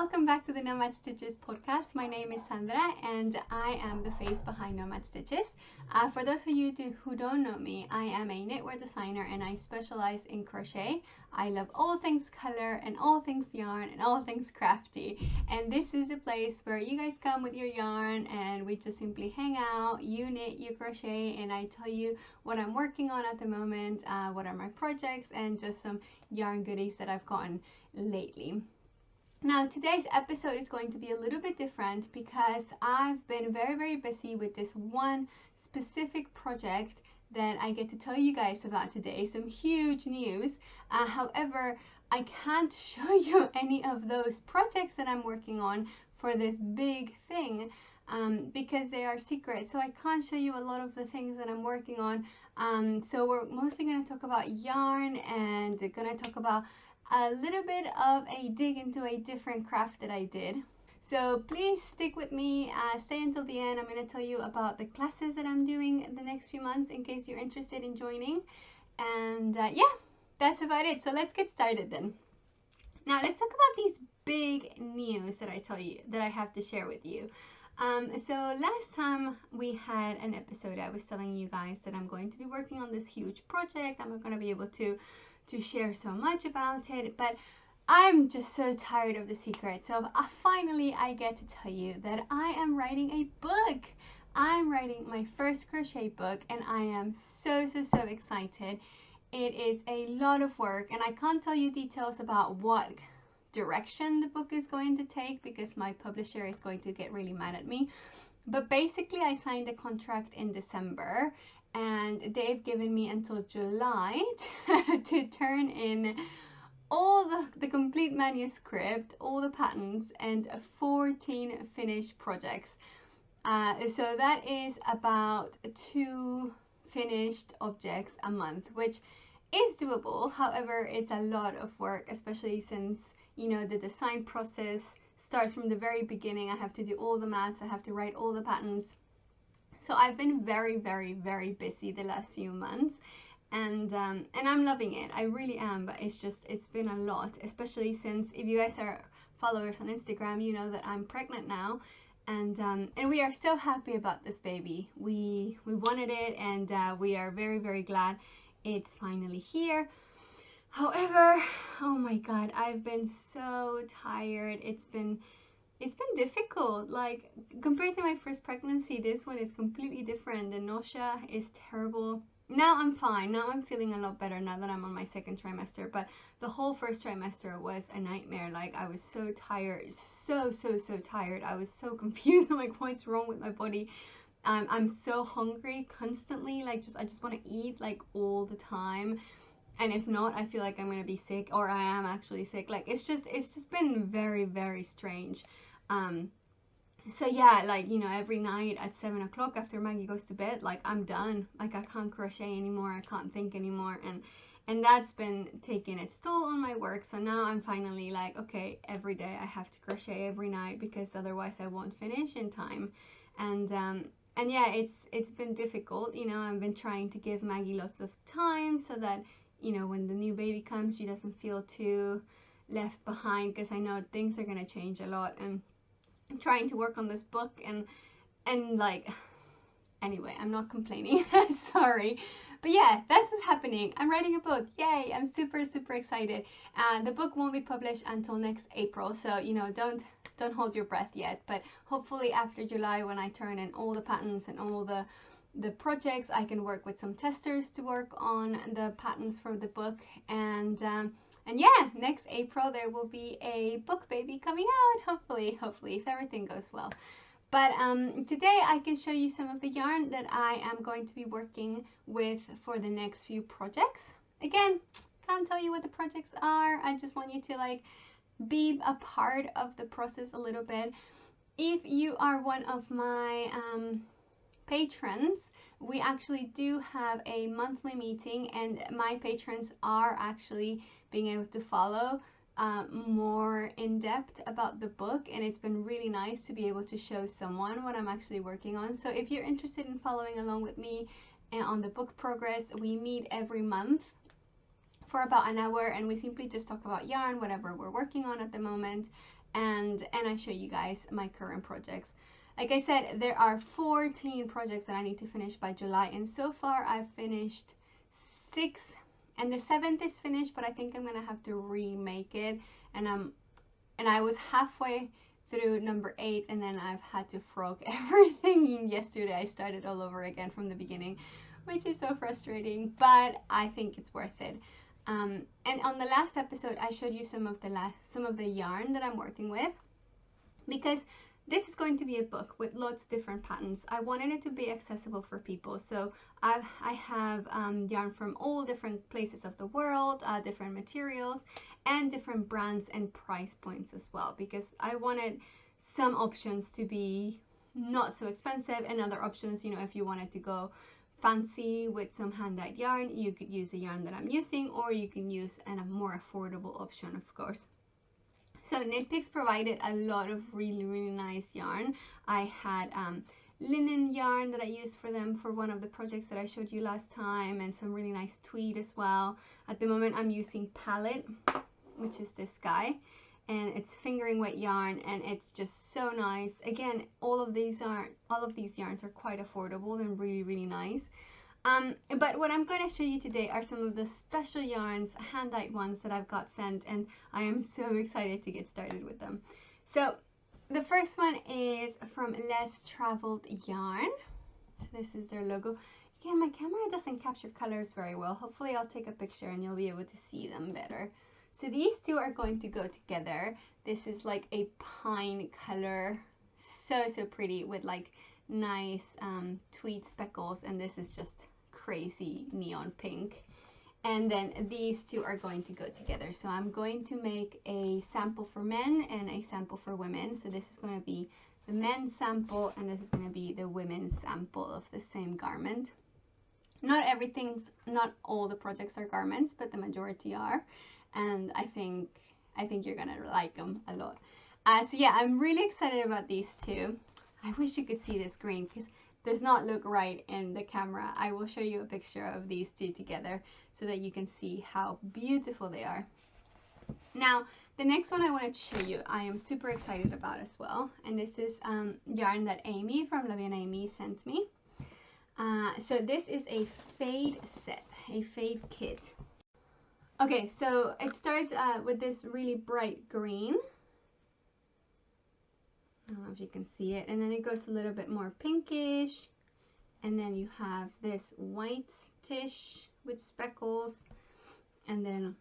welcome back to the Nomad Stitches podcast. My name is Sandra and I am the face behind Nomad Stitches. For those of you who don't know me, I am a knitwear designer and I specialize in crochet. I love all things color and all things yarn and all things crafty. And this is a place where you guys come with your yarn and we just simply hang out, you knit, you crochet, and I tell you what I'm working on at the moment, what are my projects, and just some yarn goodies that I've gotten lately. Now today's episode is going to be a little bit different because I've been very busy with this one specific project that I get to tell you guys about today. Some huge news. However, I can't show you any of those projects that I'm working on for this big thing because they are secret. So I can't show you a lot of the things that I'm working on. So we're mostly going to talk about yarn and going to talk about a little bit of a dig into a different craft that I did. So please stick with me, stay until the end. I'm going to tell you about the classes that I'm doing in the next few months in case you're interested in joining. And yeah, that's about it. So let's get started then. Now let's talk about these big news that I have to share with you. So last time we had an episode, I was telling you guys that I'm going to be working on this huge project. I'm not going to be able to share so much about it, but I'm just so tired of the secret. So finally I get to tell you that I am writing a book. I'm writing my first crochet book and I am so excited. It is a lot of work and I can't tell you details about what direction the book is going to take because my publisher is going to get really mad at me. But basically I signed a contract in December and they've given me until July to turn in all the complete manuscript, all the patterns, and 14 finished projects. So that is about 2 finished objects a month, which is doable. However, it's a lot of work, especially since, you know, the design process starts from the very beginning. I have to do all the maths, I have to write all the patterns. So I've been very busy the last few months and I'm loving it. I really am, but it's been a lot, especially since if you guys are followers on Instagram, you know that I'm pregnant now and we are so happy about this baby. We wanted it and we are very glad it's finally here. However, oh my god, I've been so tired. It's been difficult. Like compared to my first pregnancy, this one is completely different. The nausea is terrible. Now I'm fine. Now I'm feeling a lot better now that I'm on my second trimester, but the whole first trimester was a nightmare. Like I was so tired, so tired. I was so confused. I'm like, what's wrong with my body? I'm so hungry constantly. Like I just want to eat like all the time. And if not, I feel like I'm gonna be sick, or I am actually sick. Like it's just been very strange. So yeah, like, you know, every night at 7 o'clock after Maggie goes to bed, like I'm done. Like I can't crochet anymore, I can't think anymore, and that's been taking its toll on my work. So now I'm finally like, okay, every day I have to crochet every night because otherwise I won't finish in time. And yeah, it's been difficult. You know, I've been trying to give Maggie lots of time so that, you know, when the new baby comes, she doesn't feel too left behind, because I know things are gonna change a lot. And I'm trying to work on this book and like, anyway, I'm not complaining. Sorry, but yeah, that's what's happening. I'm writing a book. Yay! I'm super excited. And the book won't be published until next April, so you know, don't hold your breath yet. But hopefully after July, when I turn in all the patterns and all the projects, I can work with some testers to work on the patterns for the book. And yeah, next April there will be a book baby coming out, hopefully if everything goes well. But today I can show you some of the yarn that I am going to be working with for the next few projects. Again, can't tell you what the projects are. I just want you to like be a part of the process a little bit. If you are one of my patrons, we actually do have a monthly meeting, and my patrons are actually being able to follow more in depth about the book, and it's been really nice to be able to show someone what I'm actually working on. So if you're interested in following along with me on the book progress, we meet every month for about an hour, and we simply just talk about yarn, whatever we're working on at the moment, and I show you guys my current projects. Like I said, there are 14 projects that I need to finish by July, and so far I've finished 6, and the 7th is finished, but I think I'm gonna have to remake it, and I was halfway through number 8, and then I've had to frog everything. Yesterday I started all over again from the beginning, which is so frustrating, but I think it's worth it. And on the last episode I showed you some of the yarn that I'm working with, because this is going to be a book with lots of different patterns. I wanted it to be accessible for people, so I have yarn from all different places of the world, different materials, and different brands and price points as well, because I wanted some options to be not so expensive, and other options, you know, if you wanted to go fancy with some hand-dyed yarn, you could use the yarn that I'm using, or you can use a more affordable option, of course. So Knit Picks provided a lot of really nice yarn. I had linen yarn that I used for them for one of the projects that I showed you last time, and some really nice tweed as well. At the moment I'm using Palette, which is this guy, and it's fingering weight yarn, and it's just so nice. Again, all of these yarns are quite affordable and really nice. But what I'm going to show you today are some of the special yarns, hand-dyed ones that I've got sent, and I am so excited to get started with them. So the first one is from Less Traveled Yarn. So this is their logo. Again, my camera doesn't capture colors very well. Hopefully I'll take a picture and you'll be able to see them better. So these two are going to go together. This is like a pine color, so pretty, with like nice tweed speckles, and this is just crazy neon pink. And then these two are going to go together. So I'm going to make a sample for men and a sample for women. So this is going to be the men's sample, and this is going to be the women's sample of the same garment. Not all the projects are garments, but the majority are, and I think you're gonna like them a lot. So yeah, I'm really excited about these two. I wish you could see this green, because it does not look right in the camera. I will show you a picture of these two together so that you can see how beautiful they are. Now, the next one I wanted to show you, I am super excited about as well, and this is yarn that Amy from LaBienAimee sent me. So this is a fade set, a fade kit. Okay, so it starts with this really bright green. I don't know if you can see it. And then it goes a little bit more pinkish. And then you have this white-ish with speckles. And then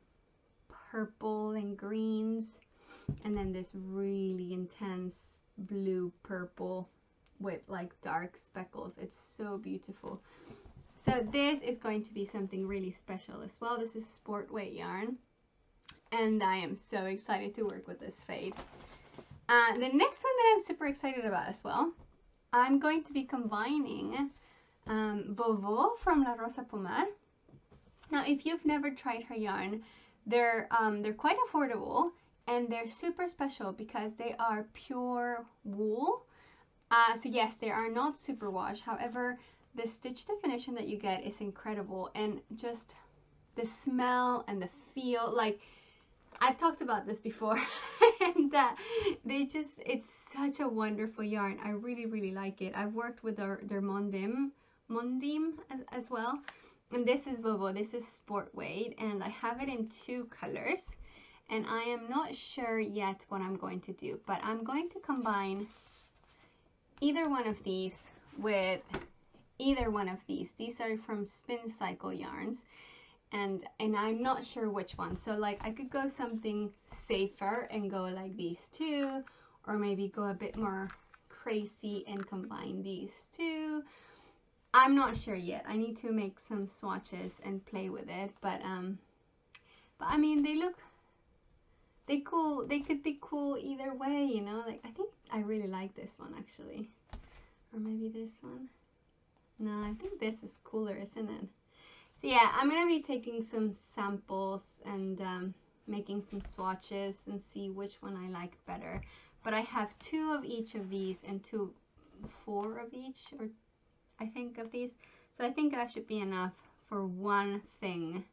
purple and greens. And then this really intense blue-purple with like dark speckles. It's so beautiful. So this is going to be something really special as well. This is sport weight yarn, and I am so excited to work with this fade. The next one that I'm super excited about as well, I'm going to be combining Vovo from La Rosa Pomar. Now, if you've never tried her yarn, they're quite affordable, and they're super special because they are pure wool. So yes, they are not superwash. However, the stitch definition that you get is incredible, and just the smell and the feel, like I've talked about this before, and it's such a wonderful yarn. I really like it. I've worked with their Mondim as well, and this is Vovo. This is sport weight, and I have it in 2 colors, and I am not sure yet what I'm going to do, but I'm going to combine either one of these with either one of these. These are from Spincycle yarns, and I'm not sure which one. So like I could go something safer and go like these two, or maybe go a bit more crazy and combine these two. I'm not sure yet. I need to make some swatches and play with it, but I mean, they could be cool either way, you know. Like I think I really like this one actually, or maybe this one. No, I think this is cooler, isn't it? So yeah, I'm going to be taking some samples and making some swatches and see which one I like better. But I have 2 of each of these and 4 of each, or I think of these. So I think that should be enough for one thing.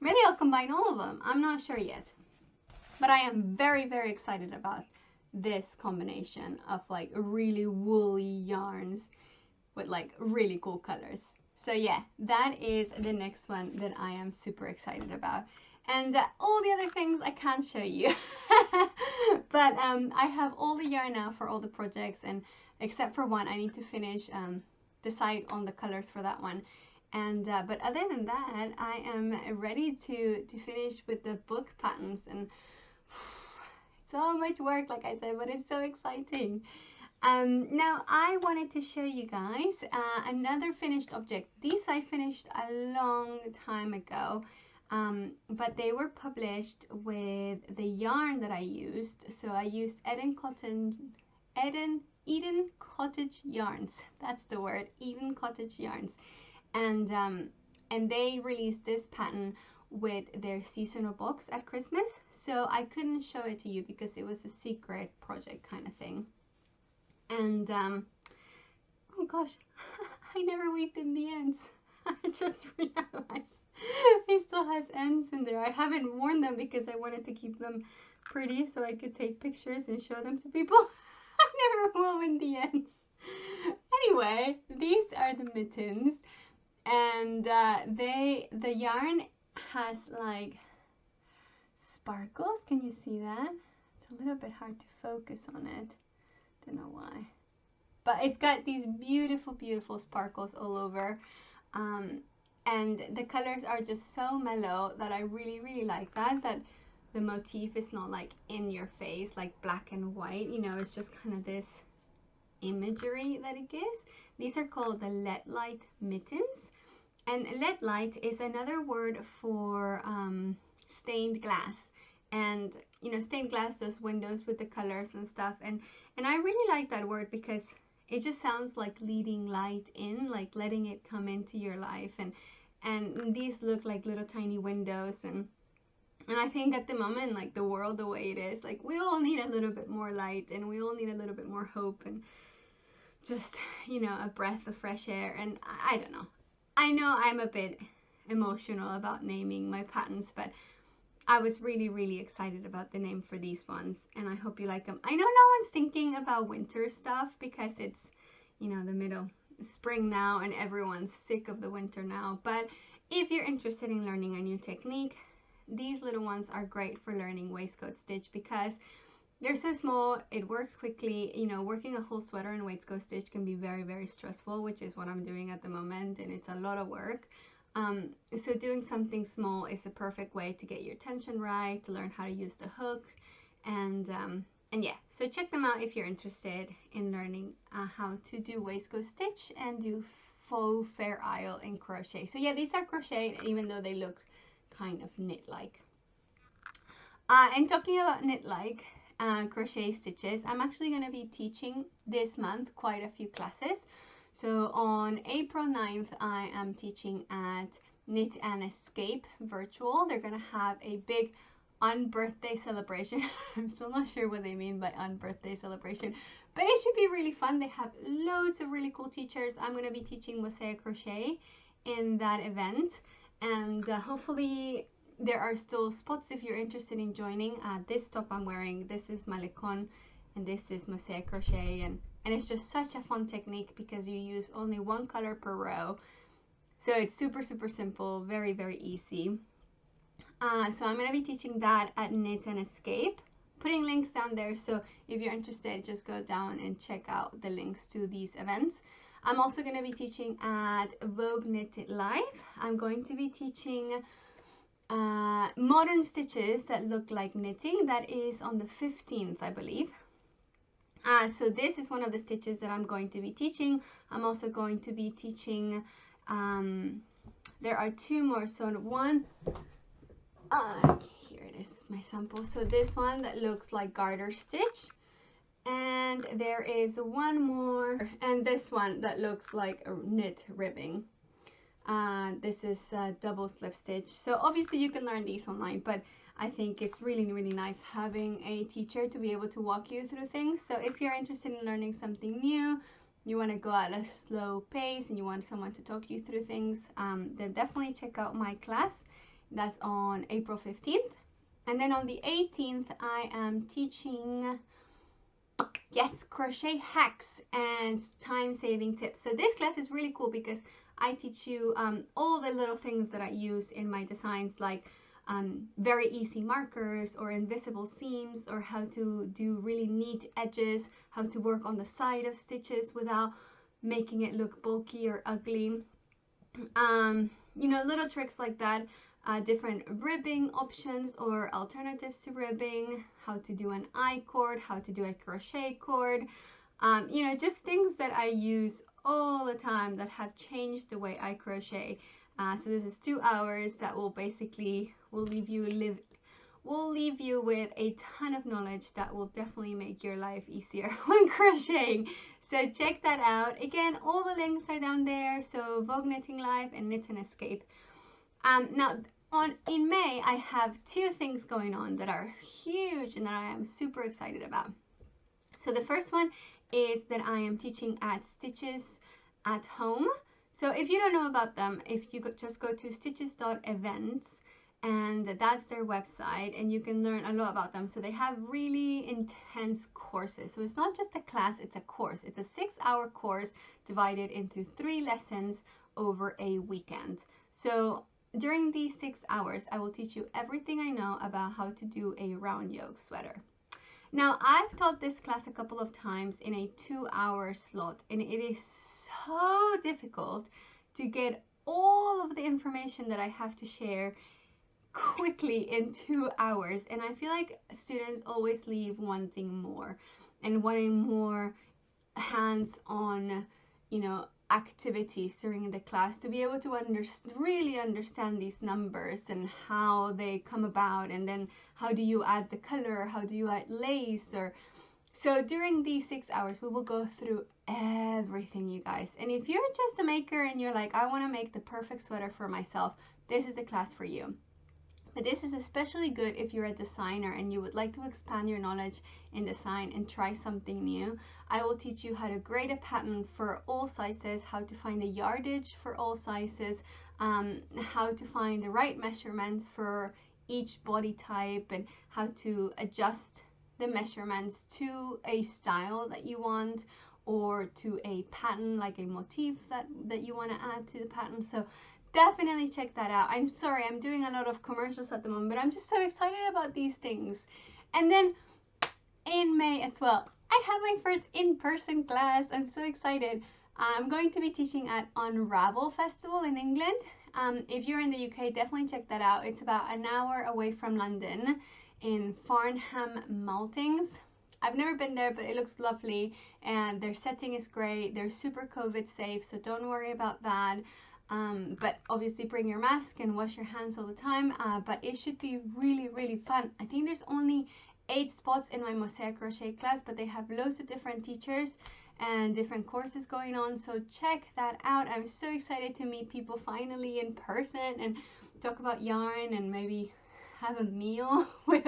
maybe I'll combine all of them. I'm not sure yet. But I am very, very excited about this combination of like really woolly yarns with like really cool colors. So yeah, that is the next one that I am super excited about. And all the other things I can't show you. But I have all the yarn now for all the projects, and except for one, I need to finish, decide on the colors for that one. And but other than that, I am ready to finish with the book patterns, and so much work, like I said, but it's so exciting. Now I wanted to show you guys another finished object. These I finished a long time ago, but they were published with the yarn that I used. So I used Eden Cottage yarns. That's the word, Eden Cottage yarns. And they released this pattern with their seasonal box at Christmas. So I couldn't show it to you because it was a secret project kind of thing. And oh gosh, I never weaved in the ends. I just realized it still has ends in there. I haven't worn them because I wanted to keep them pretty so I could take pictures and show them to people. I never woven the ends. Anyway, these are the mittens, and the yarn has like sparkles. Can you see that? It's a little bit hard to focus on it. Don't know why, but it's got these beautiful sparkles all over, and the colors are just so mellow that I really like that the motif is not like in your face like black and white, you know, it's just kind of this imagery that it gives. These are called the Light Mittens, and Light is another word for stained glass. And you know, stained glass, those windows with the colors and stuff, and I really like that word because it just sounds like leading light in, like letting it come into your life. And these look like little tiny windows, and I think at the moment, like the world the way it is, like we all need a little bit more light, and we all need a little bit more hope, and just, you know, a breath of fresh air. And I don't know, I know I'm a bit emotional about naming my patterns, but I was really excited about the name for these ones, and I hope you like them. I know no one's thinking about winter stuff because it's, you know, the middle spring now and everyone's sick of the winter now, but if you're interested in learning a new technique, these little ones are great for learning waistcoat stitch because they're so small, it works quickly. You know, working a whole sweater in waistcoat stitch can be very stressful, which is what I'm doing at the moment, and it's a lot of work. So doing something small is a perfect way to get your tension right, to learn how to use the hook, and yeah, so check them out if you're interested in learning how to do waistcoat stitch and do faux fair isle in crochet. So yeah, these are crocheted even though they look kind of knit-like. And talking about knit-like crochet stitches, I'm actually going to be teaching this month quite a few classes. So on April 9th, I am teaching at Knit and Escape Virtual. They're going to have a big unbirthday celebration. I'm still not sure what they mean by unbirthday celebration, but it should be really fun. They have loads of really cool teachers. I'm going to be teaching Mosaic Crochet in that event, and hopefully there are still spots if you're interested in joining. This top I'm wearing, this is Malecon, and this is Mosaic Crochet, and it's just such a fun technique because you use only one color per row. So it's super simple, very easy. So I'm going to be teaching that at Knit and Escape. Putting links down there, so if you're interested, just go down and check out the links to these events. I'm also going to be teaching at Vogue Knit It Live. I'm going to be teaching modern stitches that look like knitting. That is on the 15th, I believe. So this is one of the stitches that I'm going to be teaching. I'm also going to be teaching, there are two more. So one, here it is, my sample. So this one that looks like garter stitch. And there is one more, and this one that looks like a knit ribbing. This is a double slip stitch. So obviously you can learn these online, but I think it's really nice having a teacher to be able to walk you through things. So if you're interested in learning something new, you want to go at a slow pace and you want someone to talk you through things, then definitely check out my class, That's on April 15th. And then on the 18th, I am teaching, yes, crochet hacks and time-saving tips. So this class is really cool because I teach you all the little things that I use in my designs, like very easy markers or invisible seams, or how to do really neat edges, how to work on the side of stitches without making it look bulky or ugly. You know, little tricks like that. Different ribbing options or alternatives to ribbing, how to do an I-cord, how to do a crochet cord, you know, just things that I use all the time that have changed the way I crochet. So this is 2 hours that will basically leave you with a ton of knowledge that will definitely make your life easier when crocheting. So check that out. Again, all the links are down there. So Vogue Knitting Live and Knit and Escape. Now, in May, I have 2 things going on that are huge and that I am super excited about. So the first one is that I am teaching at Stitches at Home. So if you don't know about them, if you just go to stitches.events, and that's their website, and you can learn a lot about them. So they have really intense courses. So it's not just a class, it's a course. It's a 6-hour course divided into 3 lessons over a weekend. So during these 6 hours, I will teach you everything I know about how to do a round yoke sweater. Now, I've taught this class a couple of times in a 2-hour slot, and it is so difficult to get all of the information that I have to share quickly in 2 hours. And I feel like students always leave wanting more and wanting more hands-on, you know, activities during the class to be able to really understand these numbers and how they come about, and then how do you add the color, how do you add lace, or so during these 6 hours we will go through everything, you guys. And if you're just a maker and you're like, I want to make the perfect sweater for myself, this is the class for you. But this is especially good if you're a designer and you would like to expand your knowledge in design and try something new. I will teach you how to grade a pattern for all sizes, how to find the yardage for all sizes, how to find the right measurements for each body type, and how to adjust the measurements to a style that you want, or to a pattern, like a motif that you want to add to the pattern. So definitely check that out. I'm sorry, I'm doing a lot of commercials at the moment, but I'm just so excited about these things. And then in May as well, I have my first in-person class. I'm so excited. I'm going to be teaching at Unravel Festival in England. If you're in the UK, definitely check that out. It's about an hour away from London in Farnham Maltings. I've never been there, but it looks lovely, and their setting is great. They're super COVID safe, so don't worry about that. But obviously bring your mask and wash your hands all the time, but it should be really, really fun. I think there's only 8 spots in my Mosaic Crochet class, but they have loads of different teachers and different courses going on, so check that out. I'm so excited to meet people finally in person and talk about yarn and maybe have a meal with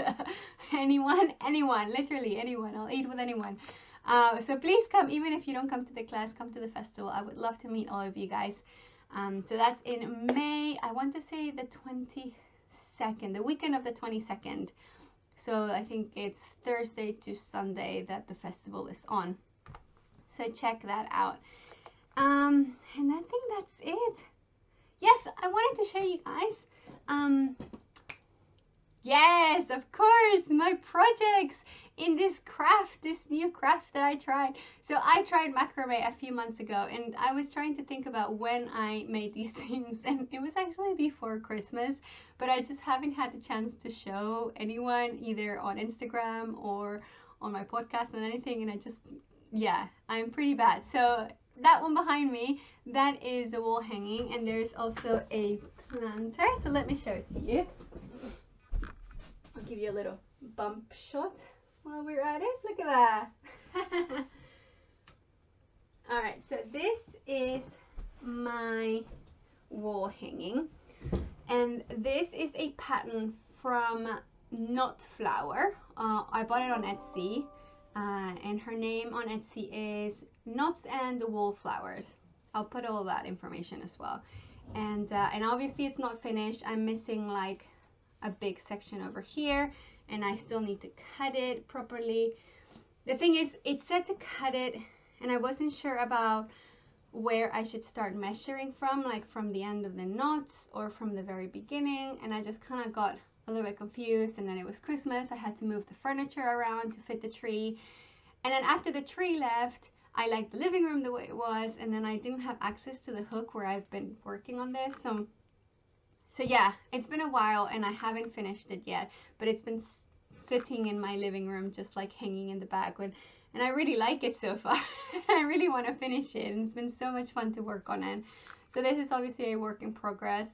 anyone, literally anyone. I'll eat with anyone. So please come, even if you don't come to the class, come to the festival. I would love to meet all of you guys. So that's in May, I want to say the 22nd, the weekend of the 22nd. So I think it's Thursday to Sunday that the festival is on. So check that out. And I think that's it. Yes, I wanted to show you guys. Yes, of course, my projects in this new craft that I tried. So I tried macrame a few months ago, and I was trying to think about when I made these things, and it was actually before Christmas, but I just haven't had the chance to show anyone, either on Instagram or on my podcast or anything, and yeah, I'm pretty bad. So that one behind me, that is a wall hanging, and there's also a planter. So let me show it to you. I'll give you a little bump shot while we're at it. Look at that. All right, so this is my wall hanging, and this is a pattern from Knot Flower. I bought it on Etsy, and her name on Etsy is Knots and Wallflowers. I'll put all that information as well. and obviously it's not finished. I'm missing like a big section over here, and I still need to cut it properly. The thing is, it said to cut it, and I wasn't sure about where I should start measuring from, like from the end of the knots or from the very beginning, and I just kind of got a little bit confused. And then it was Christmas, I had to move the furniture around to fit the tree, and then after the tree left, I liked the living room the way it was, and then I didn't have access to the hook where I've been working on this. So yeah, it's been a while and I haven't finished it yet, but it's been sitting in my living room just like hanging in the background, and I really like it so far. I really want to finish it, and it's been so much fun to work on it. So this is obviously a work in progress.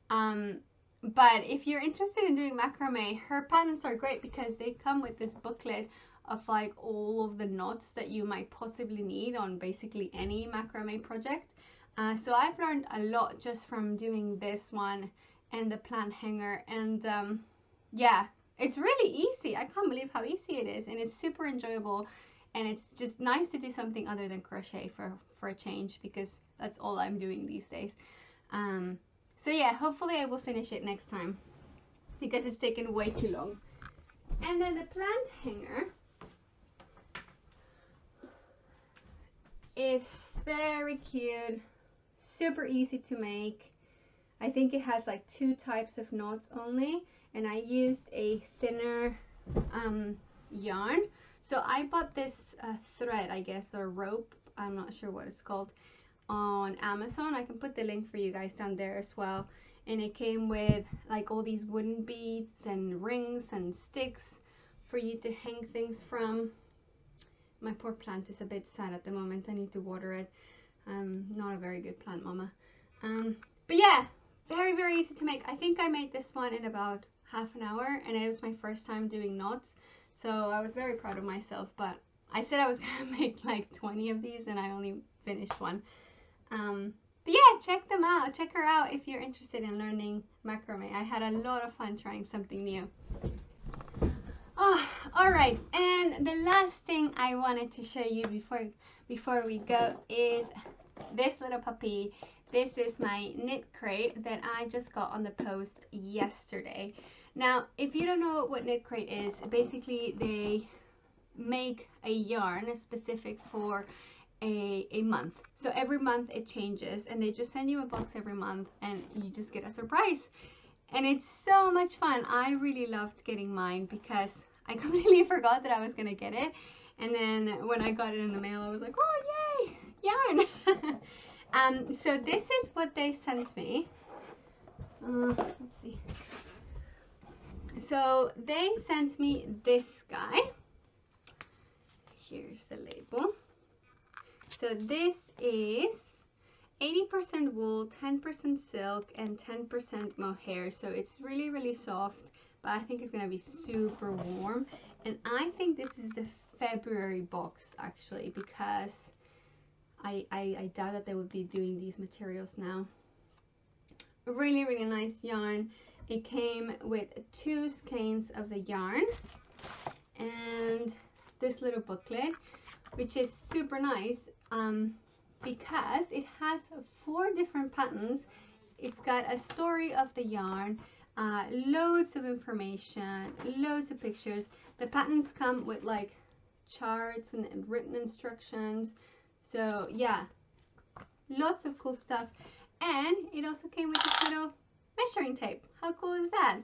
But if you're interested in doing macrame, her patterns are great because they come with this booklet of like all of the knots that you might possibly need on basically any macrame project. So I've learned a lot just from doing this one and the plant hanger, and yeah, it's really easy. I can't believe how easy it is, and it's super enjoyable, and it's just nice to do something other than crochet for a change, because that's all I'm doing these days. So yeah, hopefully I will finish it next time because it's taken way too long. And then the plant hanger is very cute, super easy to make. I think it has like 2 types of knots only, and I used a thinner yarn. So I bought this thread, I guess, or rope, I'm not sure what it's called, on Amazon. I can put the link for you guys down there as well. And it came with like all these wooden beads and rings and sticks for you to hang things from. My poor plant is a bit sad at the moment. I need to water it. Not a very good plant mama. But yeah, very, very easy to make. I think I made this one in about half an hour, and it was my first time doing knots. So I was very proud of myself, but I said I was gonna make like 20 of these and I only finished one. But yeah, check them out. Check her out if you're interested in learning macrame. I had a lot of fun trying something new. Oh, all right, and the last thing I wanted to show you before we go is this little puppy. This is my knit crate that I just got on the post yesterday. Now, if you don't know what knit crate is, basically they make a yarn specific for a month. So every month it changes, and they just send you a box every month and you just get a surprise. And it's so much fun. I really loved getting mine because I completely forgot that I was gonna get it. And then when I got it in the mail, I was like, oh yay, yarn. So this is what they sent me. Let's see. So they sent me this guy. Here's the label. So this is 80% wool, 10% silk, and 10% mohair. So it's really, really soft, but I think it's gonna be super warm. And I think this is the February box actually, because I doubt that they would be doing these materials now. Really, really nice yarn. It came with 2 skeins of the yarn and this little booklet, which is super nice because it has 4 different patterns. It's got a story of the yarn, loads of information, loads of pictures. The patterns come with like charts and written instructions. So yeah, lots of cool stuff. And it also came with this little measuring tape. How cool is that?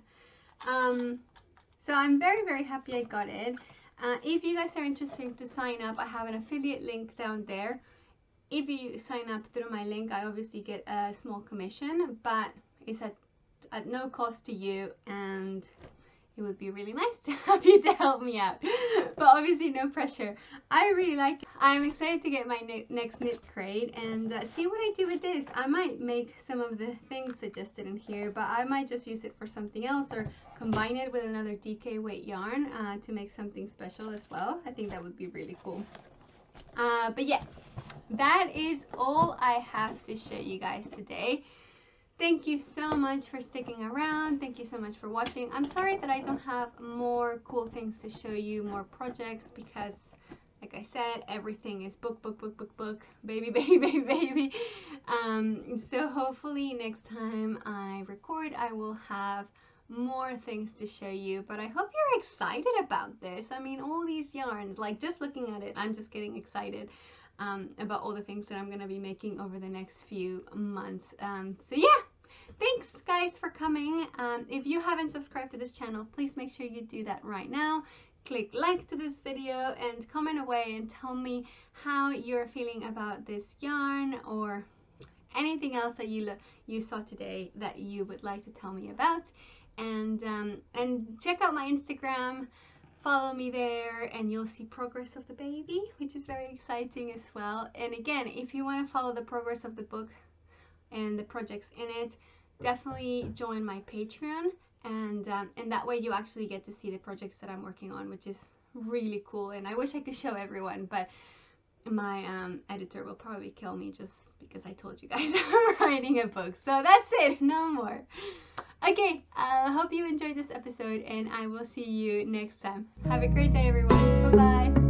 So I'm very, very happy I got it. If you guys are interested to sign up, I have an affiliate link down there. If you sign up through my link, I obviously get a small commission, but it's at no cost to you, and it would be really nice to have you to help me out. But obviously no pressure. I really like it. I'm excited to get my next knit crate and see what I do with this. I might make some of the things suggested in here, but I might just use it for something else or combine it with another DK weight yarn to make something special as well. I think that would be really cool. But yeah, that is all I have to show you guys today. Thank you so much for sticking around. Thank you so much for watching. I'm sorry that I don't have more cool things to show you, more projects, because like like I said, everything is book, baby, baby, baby, baby. So hopefully next time I record, I will have more things to show you, but I hope you're excited about this. I mean, all these yarns, like just looking at it, I'm just getting excited about all the things that I'm going to be making over the next few months. So yeah, thanks guys for coming. If you haven't subscribed to this channel, please make sure you do that right now. Click like to this video and comment away and tell me how you're feeling about this yarn or anything else that you saw today that you would like to tell me about. And check out my Instagram, follow me there, and you'll see progress of the baby, which is very exciting as well. And again, if you want to follow the progress of the book and the projects in it, definitely join my Patreon, and that way you actually get to see the projects that I'm working on, which is really cool. And I wish I could show everyone, but my editor will probably kill me just because I told you guys I'm writing a book. So that's it, no more. Okay, I hope you enjoyed this episode, and I will see you next time. Have a great day, everyone. Bye-bye.